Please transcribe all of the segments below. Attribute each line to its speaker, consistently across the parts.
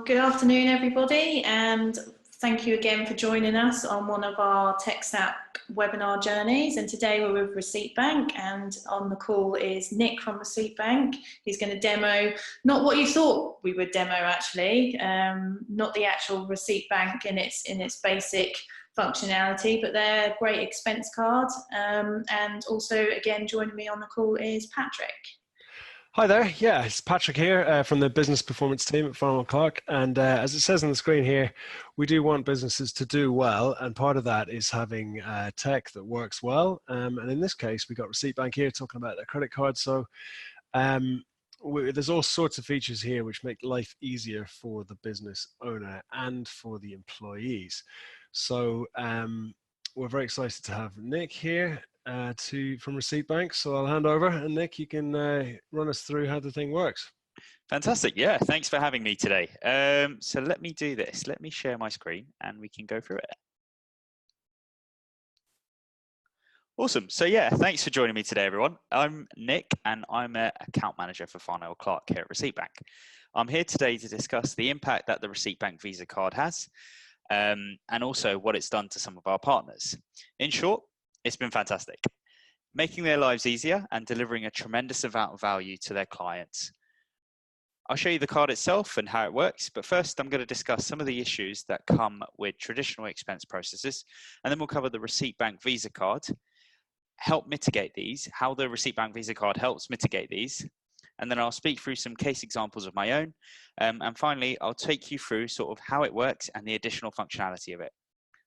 Speaker 1: Good afternoon, everybody, and thank you again for joining us on one of our Tech Stack webinar journeys. And today we're with ReceiptBank, and on the call is Nick from ReceiptBank. He's going to demo not what you thought we would demo, actually, not the actual ReceiptBank in its basic functionality, but their great expense card. And also, again, joining me on the call is Patrick.
Speaker 2: Hi there, yeah, it's Patrick here from the business performance team at Farnwell Clark, and as it says on the screen here, we do want businesses to do well, and part of that is having tech that works well, and in this case we got ReceiptBank here talking about their credit card. So there's all sorts of features here which make life easier for the business owner and for the employees. So we're very excited to have Nick here from ReceiptBank. So I'll hand over, and Nick, you can run us through how the thing works.
Speaker 3: Fantastic. Yeah, thanks for having me today. So let me do this. Let me share my screen and we can go through it. Awesome. So yeah, thanks for joining me today, everyone. I'm Nick and I'm an account manager for Farnwell Clark here at ReceiptBank. I'm here today to discuss the impact that the ReceiptBank Visa card has and also what it's done to some of our partners. In short, it's been fantastic, making their lives easier and delivering a tremendous amount of value to their clients. I'll show you the card itself and how it works, but first I'm going to discuss some of the issues that come with traditional expense processes, and then we'll cover the ReceiptBank Visa card, help mitigate these, how the ReceiptBank Visa card helps mitigate these, and then I'll speak through some case examples of my own, and finally I'll take you through sort of how it works and the additional functionality of it.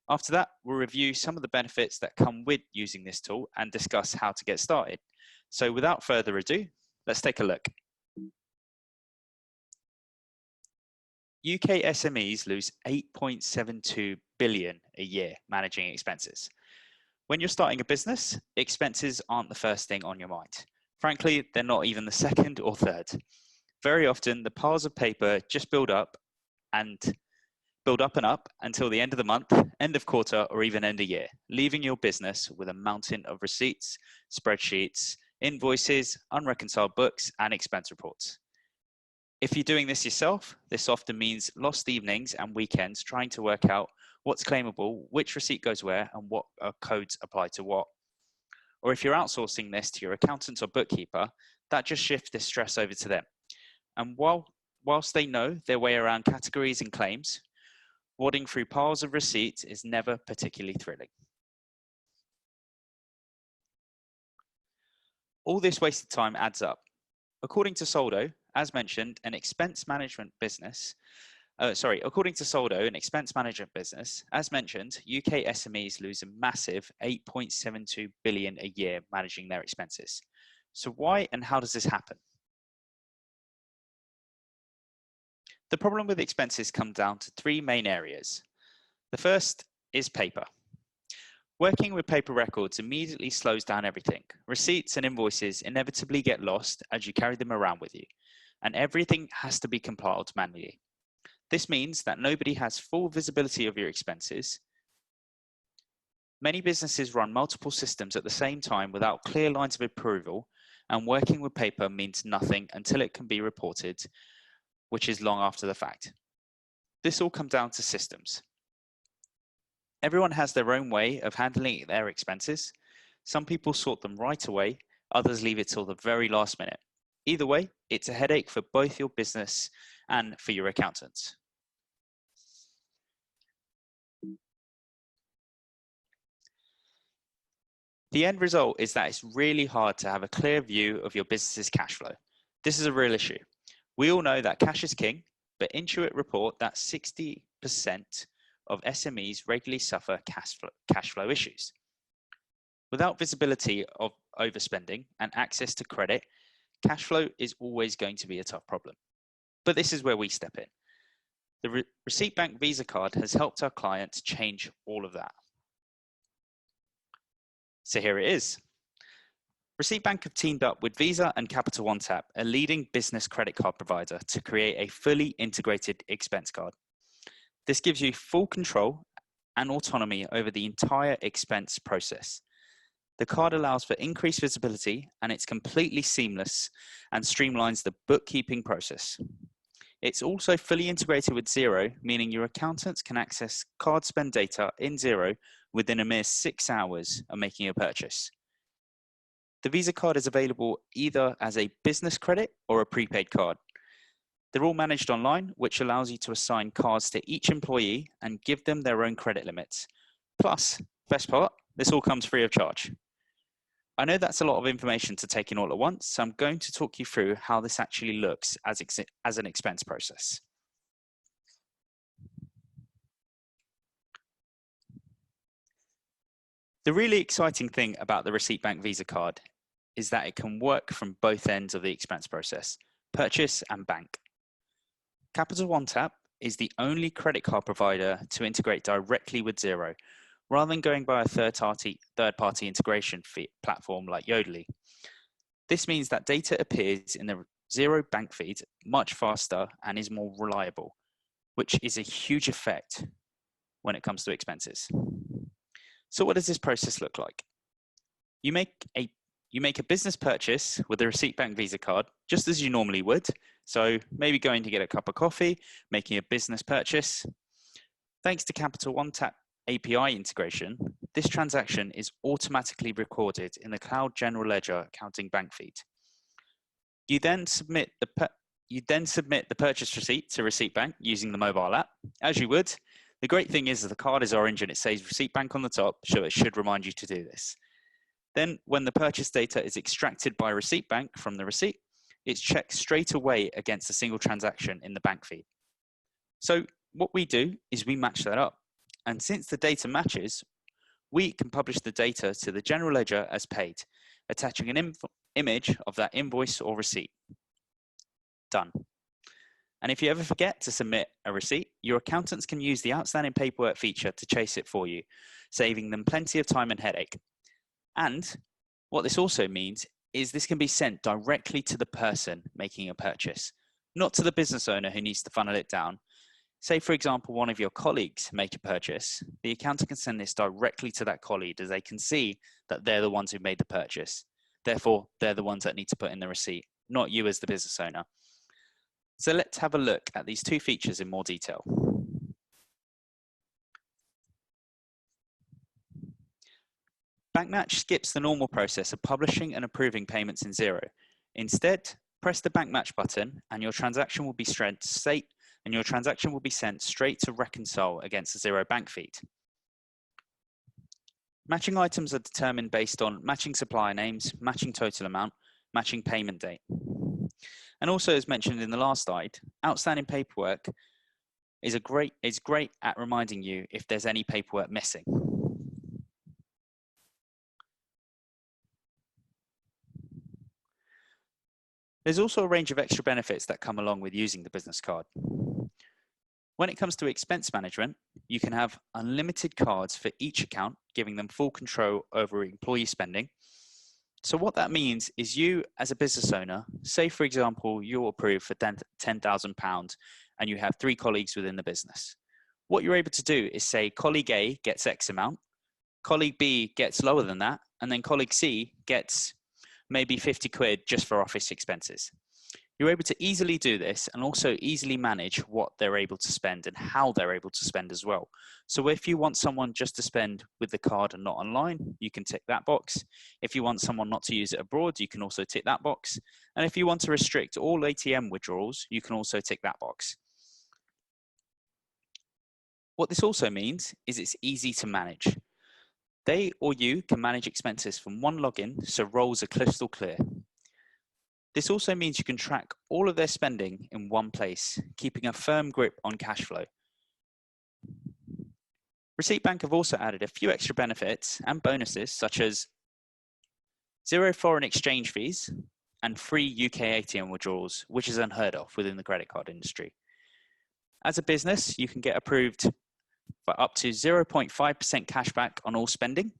Speaker 3: After that, we'll review some of the benefits that come with using this tool and discuss how to get started. So without further ado, let's take a look. UK SMEs lose 8.72 billion a year managing expenses. When you're starting a business, expenses aren't the first thing on your mind. Frankly, they're not even the second or third. Very often, the piles of paper just build up and up until the end of the month, end of quarter, or even end of year, leaving your business with a mountain of receipts, spreadsheets, invoices, unreconciled books, and expense reports. If you're doing this yourself, this often means lost evenings and weekends trying to work out what's claimable, which receipt goes where, and what codes apply to what. Or if you're outsourcing this to your accountant or bookkeeper, that just shifts this stress over to them. And whilst they know their way around categories and claims, wadding through piles of receipts is never particularly thrilling. All this wasted time adds up. According to Soldo, as mentioned, according to Soldo, an expense management business, as mentioned, UK SMEs lose a massive 8.72 billion a year managing their expenses. So why and how does this happen? The problem with expenses comes down to three main areas. The first is paper. Working with paper records immediately slows down everything. Receipts and invoices inevitably get lost as you carry them around with you, and everything has to be compiled manually. This means that nobody has full visibility of your expenses. Many businesses run multiple systems at the same time without clear lines of approval, and working with paper means nothing until it can be reported, which is long after the fact. This all comes down to systems. Everyone has their own way of handling their expenses. Some people sort them right away, others leave it till the very last minute. Either way, it's a headache for both your business and for your accountants. The end result is that it's really hard to have a clear view of your business's cash flow. This is a real issue. We all know that cash is king, but Intuit report that 60% of SMEs regularly suffer cash flow issues. Without visibility of overspending and access to credit, cash flow is always going to be a tough problem. But this is where we step in. The ReceiptBank Visa card has helped our clients change all of that. So here it is. ReceiptBank have teamed up with Visa and Capital One Tap, a leading business credit card provider, to create a fully integrated expense card. This gives you full control and autonomy over the entire expense process. The card allows for increased visibility and it's completely seamless and streamlines the bookkeeping process. It's also fully integrated with Xero, meaning your accountants can access card spend data in Xero within a mere 6 hours of making a purchase. The Visa card is available either as a business credit or a prepaid card. They're all managed online, which allows you to assign cards to each employee and give them their own credit limits. Plus, best part, this all comes free of charge. I know that's a lot of information to take in all at once, so I'm going to talk you through how this actually looks as an expense process. The really exciting thing about the ReceiptBank Visa card is that it can work from both ends of the expense process, purchase and bank. Capital One Tap is the only credit card provider to integrate directly with Xero, rather than going by a third-party integration platform like Yodlee. This means that data appears in the Xero bank feed much faster and is more reliable, which is a huge effect when it comes to expenses. So what does this process look like? You make a business purchase with a ReceiptBank Visa card, just as you normally would. So maybe going to get a cup of coffee, making a business purchase. Thanks to Capital One Tap API integration, this transaction is automatically recorded in the Cloud General Ledger accounting bank feed. You then submit the purchase receipt to ReceiptBank using the mobile app, as you would. The great thing is that the card is orange and it says ReceiptBank on the top, so it should remind you to do this. Then when the purchase data is extracted by ReceiptBank from the receipt, it's checked straight away against a single transaction in the bank feed. So what we do is we match that up. And since the data matches, we can publish the data to the general ledger as paid, attaching an image of that invoice or receipt. Done. And if you ever forget to submit a receipt, your accountants can use the outstanding paperwork feature to chase it for you, saving them plenty of time and headache. And what this also means is this can be sent directly to the person making a purchase, not to the business owner who needs to funnel it down. Say, for example, one of your colleagues make a purchase, the accountant can send this directly to that colleague as they can see that they're the ones who made the purchase. Therefore, they're the ones that need to put in the receipt, not you as the business owner. So let's have a look at these two features in more detail. BankMatch skips the normal process of publishing and approving payments in Xero. Instead, press the BankMatch button and your transaction will be sent straight to reconcile against the Xero bank feed. Matching items are determined based on matching supplier names, matching total amount, matching payment date. And also, as mentioned in the last slide, outstanding paperwork is great at reminding you if there's any paperwork missing. There's also a range of extra benefits that come along with using the business card. When it comes to expense management, you can have unlimited cards for each account, giving them full control over employee spending. So what that means is you, as a business owner, say, for example, you're approved for £10,000 and you have 3 colleagues within the business. What you're able to do is say colleague A gets X amount, colleague B gets lower than that, and then colleague C gets maybe 50 quid just for office expenses. You're able to easily do this and also easily manage what they're able to spend and how they're able to spend as well. So if you want someone just to spend with the card and not online, you can tick that box. If you want someone not to use it abroad, you can also tick that box. And if you want to restrict all ATM withdrawals, you can also tick that box. What this also means is it's easy to manage. They or you can manage expenses from one login, so roles are crystal clear. This also means you can track all of their spending in one place, keeping a firm grip on cash flow. ReceiptBank have also added a few extra benefits and bonuses, such as 0 foreign exchange fees and free UK ATM withdrawals, which is unheard of within the credit card industry. As a business, you can get approved for up to 0.5% cashback on all spending.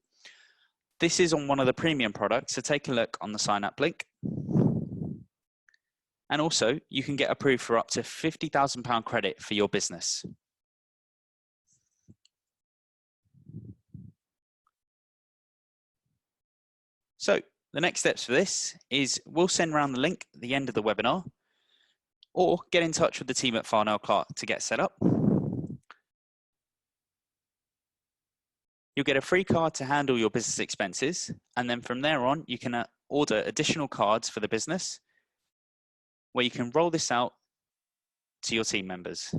Speaker 3: This is on one of the premium products, so take a look on the sign up link. And also, you can get approved for up to £50,000 credit for your business. So the next steps for this is we'll send around the link at the end of the webinar. or get in touch with the team at Farnell Clark to get set up. You'll get a free card to handle your business expenses, and then from there on, you can order additional cards for the business, where you can roll this out to your team members.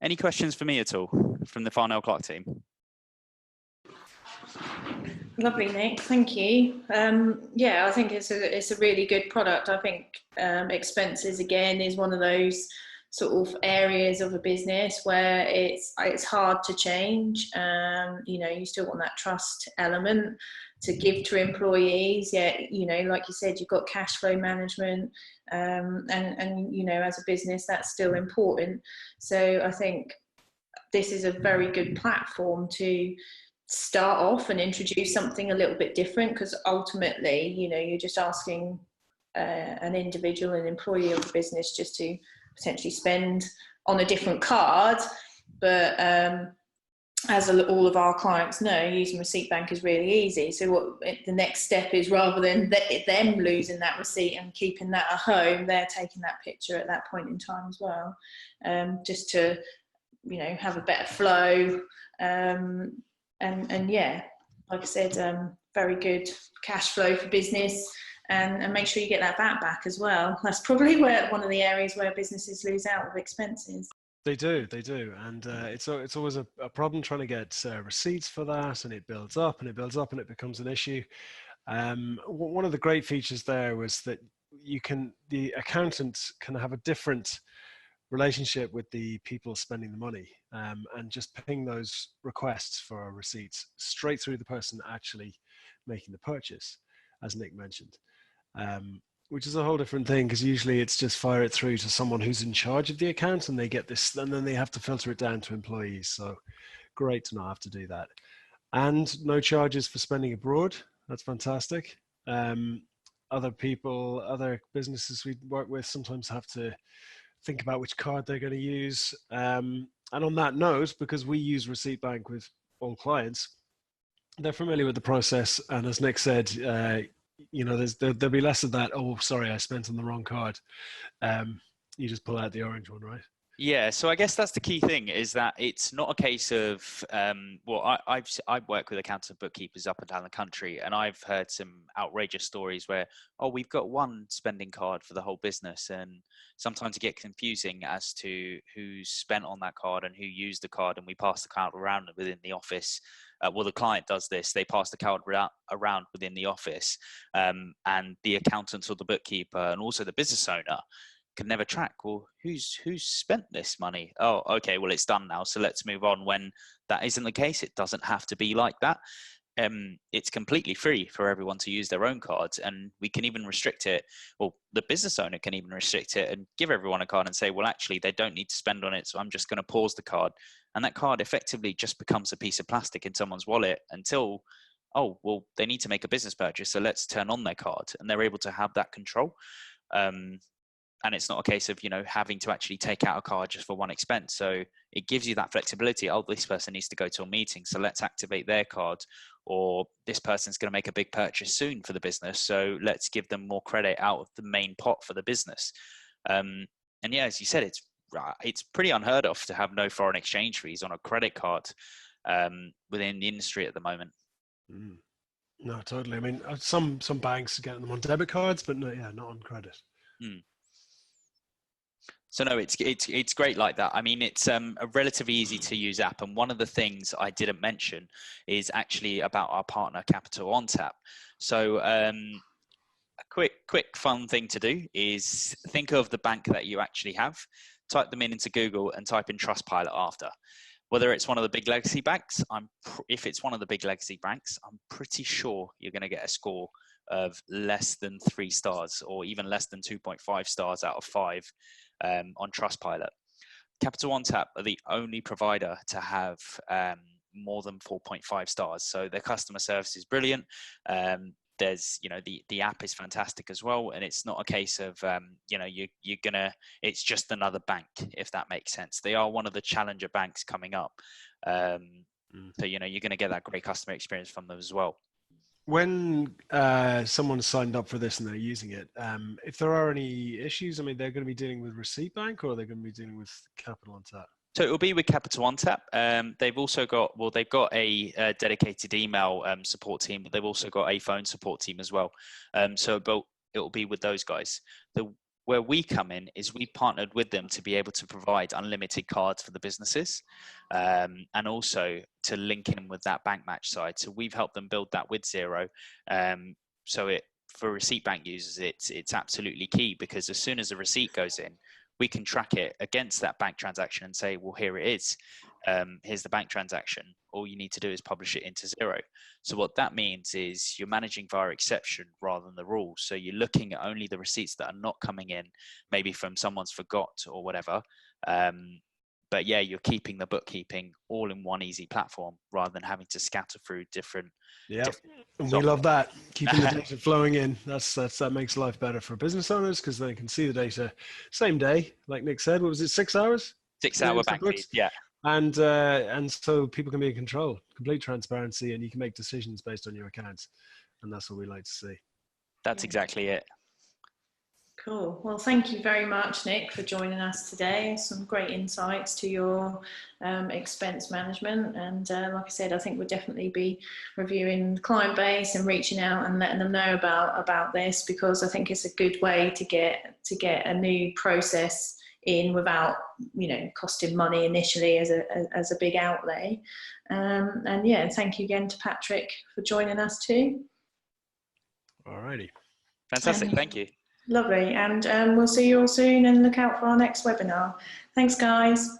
Speaker 3: Any questions for me at all from the Farnell Clark team?
Speaker 1: Lovely, Nick. Thank you. Yeah, I think it's a really good product. I think expenses again is one of those sort of areas of a business where it's hard to change. You know, you still want that trust element to give to employees. Yet, you know, like you said, you've got cash flow management, and you know, as a business, that's still important. So I think this is a very good platform to start off and introduce something a little bit different, because ultimately, you know, you're just asking an individual, an employee of the business, just to potentially spend on a different card. But as all of our clients know, using ReceiptBank is really easy. So what the next step is, rather than them losing that receipt and keeping that at home, they're taking that picture at that point in time as well, just to, you know, have a better flow. And yeah, like I said, very good cash flow for business, and make sure you get that VAT back as well. That's probably one of the areas where businesses lose out with expenses.
Speaker 2: They do, and it's always a problem trying to get receipts for that, and it builds up and it builds up and it becomes an issue. One of the great features there was that the accountant can have a different relationship with the people spending the money, and just ping those requests for receipts straight through the person actually making the purchase, as Nick mentioned, which is a whole different thing, because usually it's just fire it through to someone who's in charge of the account, and they get this, and then they have to filter it down to employees. So great to not have to do that. And no charges for spending abroad. That's fantastic. Other businesses we work with sometimes have to think about which card they're going to use. And on that note, because we use ReceiptBank with all clients, they're familiar with the process. And as Nick said, you know, there'll be less of that, oh, sorry, I spent on the wrong card. You just pull out the orange one, right?
Speaker 3: Yeah, so I guess that's the key thing, is that it's not a case of, I work with accountants and bookkeepers up and down the country, and I've heard some outrageous stories where, oh, we've got one spending card for the whole business, and sometimes it gets confusing as to who's spent on that card and who used the card, and we pass the card around within the office. Well, the client does this, they pass the card around within the office, and the accountant or the bookkeeper and also the business owner can never track, well, who's spent this money? Oh, okay, well, it's done now, so let's move on. When that isn't the case, it doesn't have to be like that. It's completely free for everyone to use their own cards, and we can even restrict it, or the business owner can even restrict it and give everyone a card and say, well, actually, they don't need to spend on it, so I'm just going to pause the card. And that card effectively just becomes a piece of plastic in someone's wallet until, oh, well, they need to make a business purchase, so let's turn on their card, and they're able to have that control. And it's not a case of, you know, having to actually take out a card just for one expense. So it gives you that flexibility. Oh, this person needs to go to a meeting, so let's activate their card. Or this person's going to make a big purchase soon for the business, so let's give them more credit out of the main pot for the business. And yeah, as you said, it's pretty unheard of to have no foreign exchange fees on a credit card within the industry at the moment.
Speaker 2: No, totally. I mean, some banks are getting them on debit cards, but no, yeah, not on credit.
Speaker 3: So no, it's great like that. I mean, it's a relatively easy to use app. And one of the things I didn't mention is actually about our partner Capital on Tap. So a quick fun thing to do is think of the bank that you actually have, type them into Google and type in Trustpilot after. Whether it's one of the big legacy banks, if it's one of the big legacy banks, I'm pretty sure you're going to get a score of less than 3 stars, or even less than 2.5 stars out of 5 on Trustpilot. Capital on Tap are the only provider to have more than 4.5 stars. So their customer service is brilliant. There's, you know, the app is fantastic as well, and it's not a case of you know, it's just another bank, if that makes sense. They are one of the challenger banks coming up, so you know, you're going to get that great customer experience from them as well.
Speaker 2: when someone's signed up for this and they're using it, if there are any issues, I mean, they're going to be dealing with ReceiptBank, or are they going to be dealing with Capital on Tap?
Speaker 3: So it will be with Capital One Tap. They've also got, well, they've got a dedicated email support team, but they've also got a phone support team as well. So it will be with those guys. Where we come in is we partnered with them to be able to provide unlimited cards for the businesses, and also to link in with that bank match side. So we've helped them build that with Xero. For ReceiptBank users, it's absolutely key, because as soon as a receipt goes in, we can track it against that bank transaction and say, well, here it is. Here's the bank transaction. All you need to do is publish it into Xero. So what that means is you're managing via exception rather than the rule. So you're looking at only the receipts that are not coming in, maybe from someone's forgot or whatever. But yeah, you're keeping the bookkeeping all in one easy platform rather than having to scatter through different.
Speaker 2: Yeah, and we love that, keeping the data flowing in. That makes life better for business owners, because they can see the data same day. Like Nick said, what was it, 6 hours?
Speaker 3: 6 hour bank feed, yeah.
Speaker 2: And so people can be in control, complete transparency, and you can make decisions based on your accounts. And that's what we like to see.
Speaker 3: That's exactly it.
Speaker 1: Cool. Well, thank you very much, Nick, for joining us today. Some great insights to your expense management. And like I said, I think we'll definitely be reviewing the client base and reaching out and letting them know about this, because I think it's a good way to get a new process in without, costing money initially as a big outlay. And yeah, thank you again to Patrick for joining us too.
Speaker 2: Alrighty.
Speaker 3: Fantastic. Thank you.
Speaker 1: Lovely. And we'll see you all soon, and look out for our next webinar. Thanks, guys.